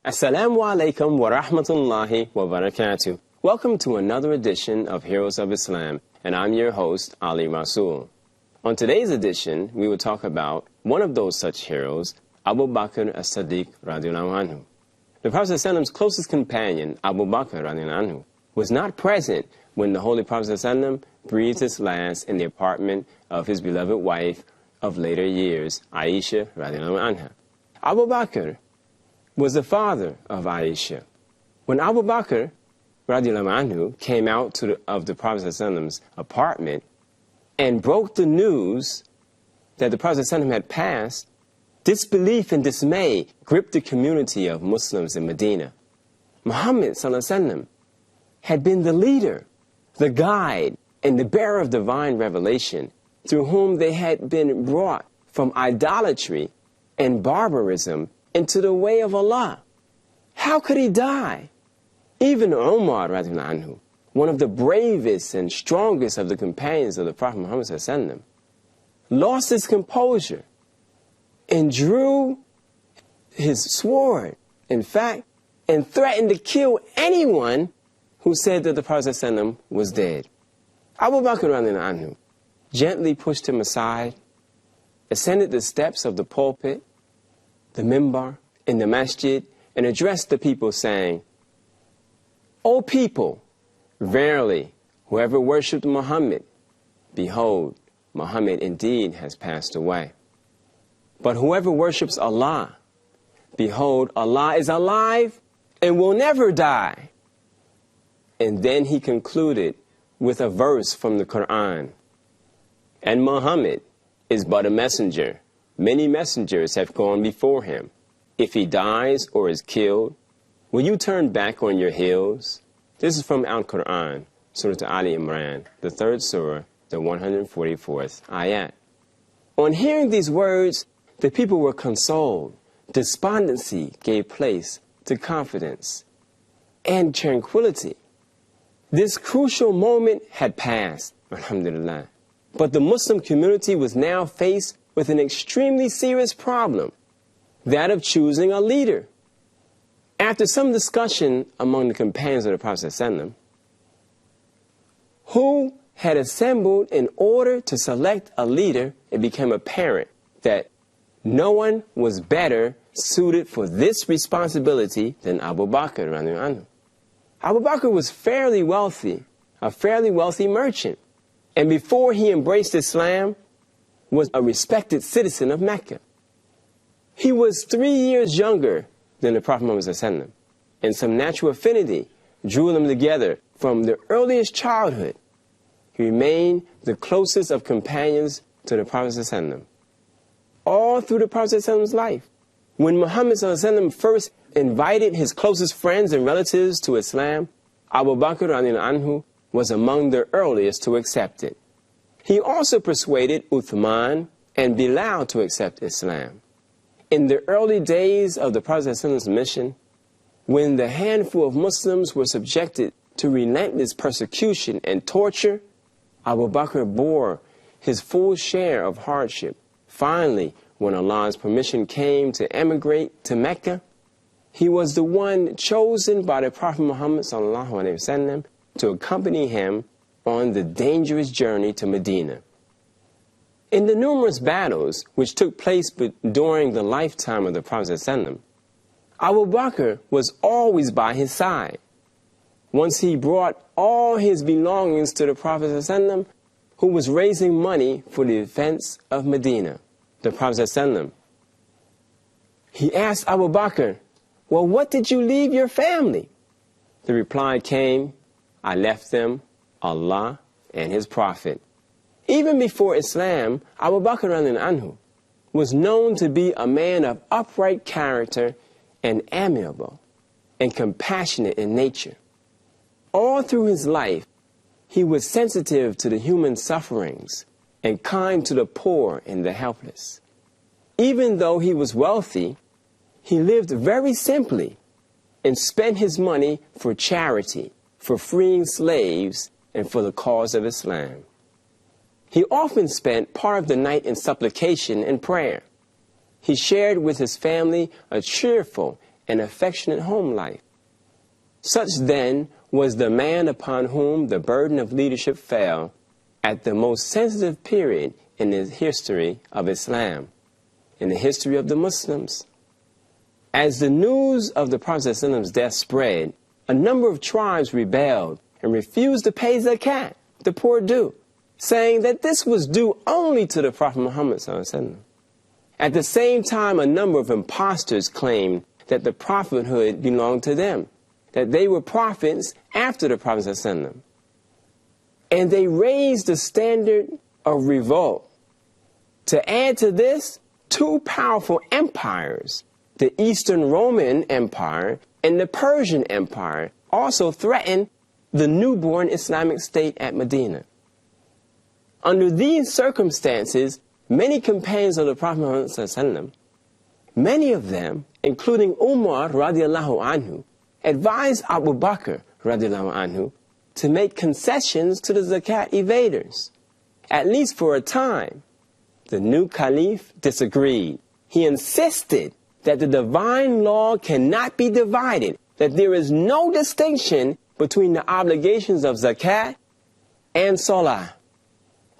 Assalamu alaikum wa rahmatullahi wa barakatuh. Welcome to another edition of Heroes of Islam, and I'm your host, Ali Rasool. On today's edition, we will talk about one of those such heroes, Abu Bakr as-Siddique R.A. The Prophet's closest companion, Abu Bakr R.A., was not present when the Holy Prophet breathed his last in the apartment of his beloved wife of later years, Aisha R.A. Abu Bakr was the father of Aisha. When Abu Bakr R.A. came out of the Prophet's apartment and broke the news that the Prophet had passed, disbelief and dismay gripped the community of Muslims in Medina. Muhammad had been the leader, the guide, and the bearer of divine revelation, through whom they had been brought from idolatry and barbarism into the way of Allah. How could he die? Even Umar, one of the bravest and strongest of the companions of the Prophet Muhammad, lost his composure and drew his sword, in fact, and threatened to kill anyone who said that the Prophet was dead. Abu Bakr gently pushed him aside, ascended the steps of the pulpit, the mimbar, in the masjid, and addressed the people saying, "O people, verily, whoever worshipped Muhammad, behold, Muhammad indeed has passed away. But whoever worships Allah, behold, Allah is alive and will never die." And then he concluded with a verse from the Quran. "And Muhammad is but a messenger. Many messengers have gone before him. If he dies or is killed, will you turn back on your heels?" This is from Al-Quran, Surah Ali Imran, the 3rd Surah, the 144th ayat. On hearing these words, the people were consoled. Despondency gave place to confidence and tranquility. This crucial moment had passed, alhamdulillah. But the Muslim community was now faced with an extremely serious problem, that of choosing a leader. After some discussion among the companions of the Prophet, who had assembled in order to select a leader, it became apparent that no one was better suited for this responsibility than Abu Bakr. Abu Bakr was fairly wealthy, a fairly wealthy merchant, and before he embraced Islam, was a respected citizen of Mecca. He was 3 years younger than the Prophet Muhammad, and some natural affinity drew them together from their earliest childhood. He remained the closest of companions to the Prophet all through the Prophet's life. When Muhammad first invited his closest friends and relatives to Islam, Abu Bakr was among the earliest to accept it. He also persuaded Uthman and Bilal to accept Islam. In the early days of the Prophet's mission, when the handful of Muslims were subjected to relentless persecution and torture, Abu Bakr bore his full share of hardship. Finally, when Allah's permission came to emigrate to Mecca, he was the one chosen by the Prophet Muhammad to accompany him on the dangerous journey to Medina. In the numerous battles which took place during the lifetime of the Prophet, Abu Bakr was always by his side. Once he brought all his belongings to the Prophet, who was raising money for the defense of Medina. The Prophet, he asked Abu Bakr, "Well, what did you leave your family?" The reply came, "I left them Allah and His Prophet." Even before Islam, Abu Bakr was known to be a man of upright character and amiable and compassionate in nature. All through his life, he was sensitive to the human sufferings and kind to the poor and the helpless. Even though he was wealthy, he lived very simply and spent his money for charity, for freeing slaves, and for the cause of Islam. He often spent part of the night in supplication and prayer. He shared with his family a cheerful and affectionate home life. Such then was the man upon whom the burden of leadership fell at the most sensitive period in the history of Islam, in the history of the Muslims. As the news of the Prophet's death spread, a number of tribes rebelled and refused to pay zakat, the poor due, saying that this was due only to the Prophet Muhammad. At the same time, a number of impostors claimed that the prophethood belonged to them, that they were prophets after the Prophet. And they raised the standard of revolt. To add to this, two powerful empires, the Eastern Roman Empire and the Persian Empire, also threatened the newborn Islamic State at Medina. Under these circumstances, many companions of the Prophet Muhammad, many of them, including Umar radiallahu anhu, advised Abu Bakr radiallahu anhu to make concessions to the zakat evaders. At least for a time, the new caliph disagreed. He insisted that the divine law cannot be divided, that there is no distinction between the obligations of zakat and salah,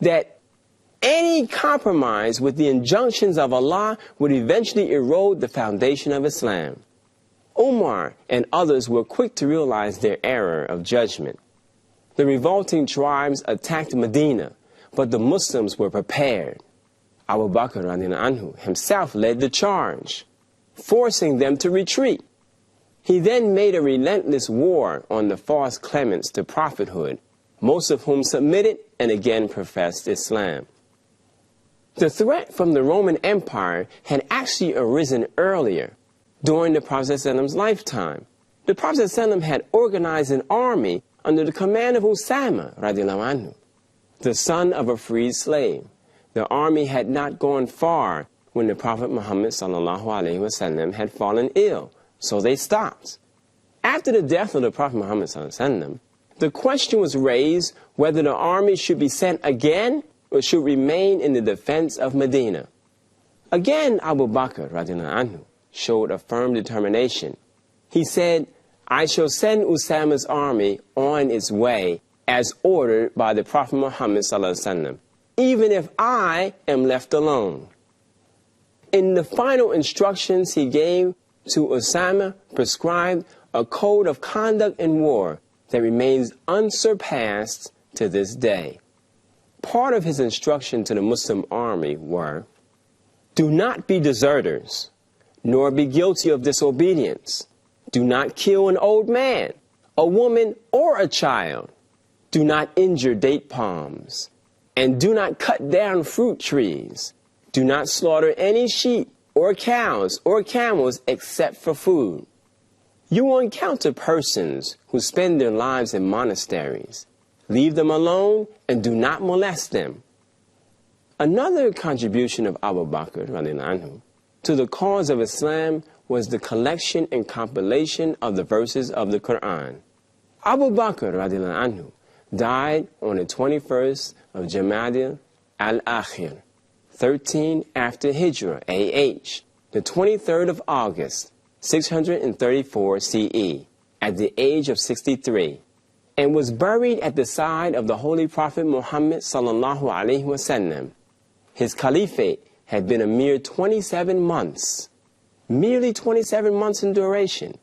that any compromise with the injunctions of Allah would eventually erode the foundation of Islam. Umar and others were quick to realize their error of judgment. The revolting tribes attacked Medina, but the Muslims were prepared. Abu Bakr anhu himself led the charge, forcing them to retreat. He then made a relentless war on the false claimants to prophethood, most of whom submitted and again professed Islam. The threat from the Roman Empire had actually arisen earlier, during the Prophet's lifetime. The Prophet had organized an army under the command of Usama radiallahu anhu, the son of a freed slave. The army had not gone far when the Prophet Muhammad had fallen ill, so they stopped. After the death of the Prophet Muhammad the question was raised whether the army should be sent again or should remain in the defense of Medina. Again, Abu Bakr radiallahu anhu showed a firm determination. He said, "I shall send Usama's army on its way as ordered by the Prophet Muhammad even if I am left alone." In the final instructions he gave to Usama prescribed a code of conduct in war that remains unsurpassed to this day. Part of his instruction to the Muslim army were, "Do not be deserters, nor be guilty of disobedience. Do not kill an old man, a woman, or a child. Do not injure date palms, and do not cut down fruit trees. Do not slaughter any sheep or cows or camels except for food." You will encounter persons who spend their lives in monasteries. Leave them alone and do not molest them. Another contribution of Abu Bakr anhu to the cause of Islam was the collection and compilation of the verses of the Quran. Abu Bakr anhu died on the 21st of Jamadi al-Akhir, 13 after Hijrah, AH, the 23rd of August, 634 CE, at the age of 63, and was buried at the side of the Holy Prophet Muhammad sallallahu alaihi wasallam. His caliphate had been a mere 27 months, merely 27 months in duration.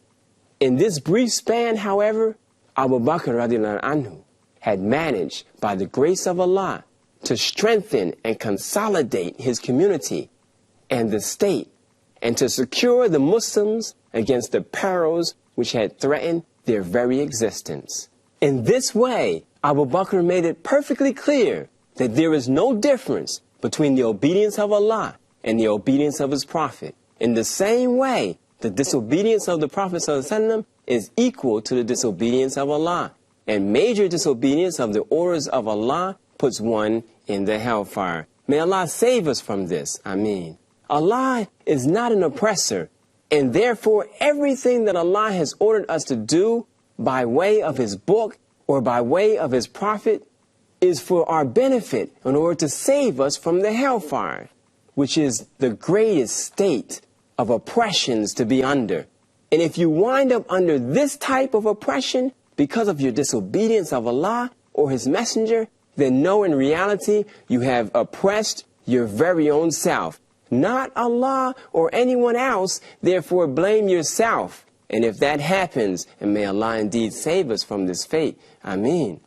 In this brief span, however, Abu Bakr radiallahu anhu had managed, by the grace of Allah, to strengthen and consolidate his community and the state, and to secure the Muslims against the perils which had threatened their very existence. In this way, Abu Bakr made it perfectly clear that there is no difference between the obedience of Allah and the obedience of His Prophet. In the same way, the disobedience of the Prophet ﷺ is equal to the disobedience of Allah, and major disobedience of the orders of Allah puts one in the hellfire. May Allah save us from this. Ameen. Allah is not an oppressor, and therefore everything that Allah has ordered us to do by way of His book or by way of His Prophet is for our benefit in order to save us from the hellfire, which is the greatest state of oppressions to be under. And if you wind up under this type of oppression because of your disobedience of Allah or His Messenger, then know in reality you have oppressed your very own self, not Allah or anyone else. Therefore blame yourself. And if that happens, and may Allah indeed save us from this fate, Ameen.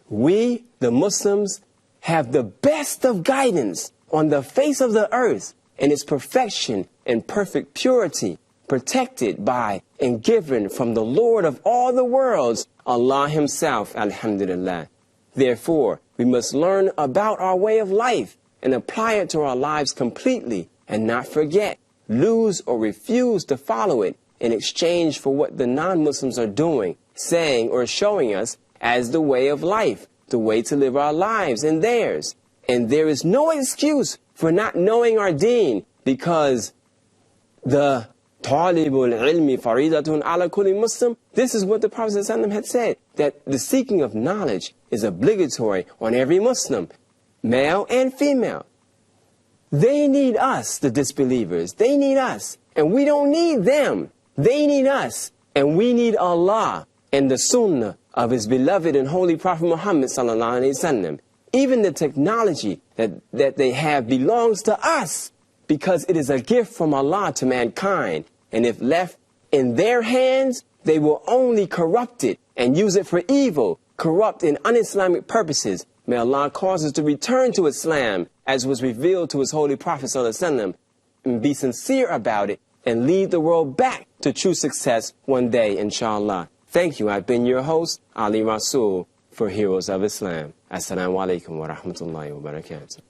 We, the Muslims, have the best of guidance on the face of the earth in its perfection and perfect purity, protected by and given from the Lord of all the worlds, Allah Himself, Alhamdulillah. Therefore, we must learn about our way of life and apply it to our lives completely and not forget, lose or refuse to follow it in exchange for what the non-Muslims are doing, saying or showing us as the way of life, the way to live our lives and theirs. And there is no excuse for not knowing our deen, because the Talibul ilmi faridatun ala kulli Muslim, this is what the Prophet ﷺ had said, that the seeking of knowledge is obligatory on every Muslim, male and female. They need us, the disbelievers. They need us, and we don't need them. They need us, and we need Allah and the Sunnah of His beloved and holy Prophet Muhammad sallallahu alaihi wasallam. Even the technology that they have belongs to us, because it is a gift from Allah to mankind. And if left in their hands, they will only corrupt it and use it for evil, corrupt in un-Islamic purposes. May Allah cause us to return to Islam as was revealed to His holy Prophet ﷺ, and be sincere about it and lead the world back to true success one day, inshallah. Thank you. I've been your host, Ali Rasool, for Heroes of Islam. Assalamu alaikum wa rahmatullahi wa barakatuh.